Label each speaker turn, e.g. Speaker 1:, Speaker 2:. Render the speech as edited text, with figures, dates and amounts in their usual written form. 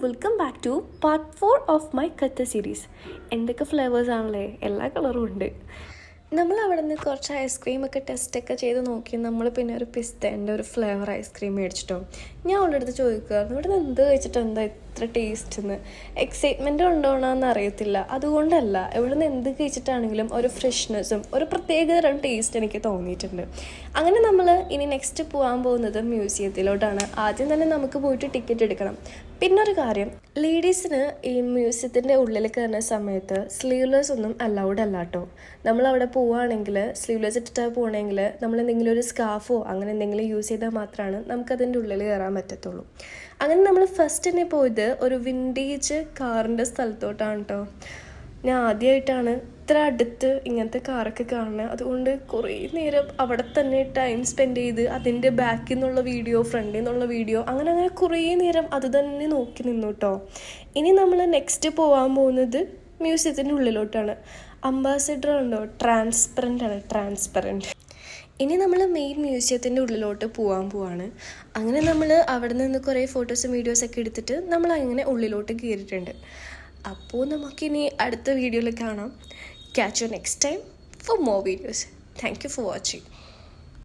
Speaker 1: Welcome back to part 4 of my katha series. എന്തൊക്കെ flavours ആണല്ലേ, എല്ലാ കളറും ഉണ്ട്. നമ്മൾ അവിടെ നിന്ന് കുറച്ച് ഐസ്ക്രീമൊക്കെ ടെസ്റ്റൊക്കെ ചെയ്ത് നോക്കി. നമ്മൾ പിന്നെ ഒരു പിസ്തേൻ്റെ ഒരു ഫ്ലേവർ ഐസ്ക്രീം മേടിച്ചിട്ടോ. ഞാൻ അവളുടെ അടുത്ത് ചോദിക്കുമായിരുന്നു, ഇവിടെ നിന്ന് എന്ത് കഴിച്ചിട്ട് എന്താ ഇത്ര ടേസ്റ്റ് എന്ന്. എക്സൈറ്റ്മെൻറ്റ് ഉണ്ടോണമെന്ന് അറിയത്തില്ല, അതുകൊണ്ടല്ല. ഇവിടെ നിന്ന് എന്ത് കഴിച്ചിട്ടാണെങ്കിലും ഒരു ഫ്രഷ്നെസ്സും ഒരു പ്രത്യേകതരം ടേസ്റ്റ് എനിക്ക് തോന്നിയിട്ടുണ്ട്. അങ്ങനെ നമ്മൾ ഇനി നെക്സ്റ്റ് പോകാൻ പോകുന്നത് മ്യൂസിയത്തിലോട്ടാണ്. ആദ്യം തന്നെ നമുക്ക് പോയിട്ട് ടിക്കറ്റ് എടുക്കണം. പിന്നൊരു കാര്യം, ലേഡീസിന് ഈ മ്യൂസിയത്തിൻ്റെ ഉള്ളിൽ കയറുന്ന സമയത്ത് സ്ലീവ്ലെസ് ഒന്നും അലൗഡ് അല്ല കേട്ടോ. നമ്മളവിടെ പോവുകയാണെങ്കിൽ സ്ലീവ്ലെസ് ഇട്ടിട്ടാണ് പോകണമെങ്കിൽ നമ്മൾ എന്തെങ്കിലും ഒരു സ്കാർഫോ അങ്ങനെ എന്തെങ്കിലും യൂസ് ചെയ്താൽ മാത്രമാണ് നമുക്കതിൻ്റെ ഉള്ളിൽ കയറാൻ പറ്റത്തുള്ളൂ. അങ്ങനെ നമ്മൾ ഫസ്റ്റ് തന്നെ പോയത് ഒരു വിൻറ്റേജ് കാറിൻ്റെ സ്ഥലത്തോട്ടാണ് കേട്ടോ. ഞാൻ ആദ്യമായിട്ടാണ് ഇത്ര അടുത്ത് ഇങ്ങനത്തെ കാറൊക്കെ കാണുന്നത്. അതുകൊണ്ട് കുറേ നേരം അവിടെ തന്നെ ടൈം സ്പെൻഡ് ചെയ്ത് അതിൻ്റെ ബാക്കിൽ നിന്നുള്ള വീഡിയോ, ഫ്രണ്ടിൽ നിന്നുള്ള വീഡിയോ, അങ്ങനെ കുറേ നേരം അത് തന്നെ നോക്കി നിന്നു കേട്ടോ. ഇനി നമ്മൾ നെക്സ്റ്റ് പോകാൻ പോകുന്നത് മ്യൂസിയത്തിൻ്റെ ഉള്ളിലോട്ടാണ്. അംബാസിഡർ ഉണ്ടോ, ട്രാൻസ്പെറൻറ്റ്. ഇനി നമ്മൾ മെയിൻ മ്യൂസിയത്തിൻ്റെ ഉള്ളിലോട്ട് പോവാണ്. അങ്ങനെ നമ്മൾ അവിടെ നിന്ന് കുറേ ഫോട്ടോസും വീഡിയോസൊക്കെ എടുത്തിട്ട് നമ്മൾ അങ്ങനെ ഉള്ളിലോട്ട് കയറിയിട്ടുണ്ട്. അപ്പോൾ നമുക്കിനി അടുത്ത വീഡിയോയിൽ കാണാം. Catch you next time for more videos. Thank you for watching.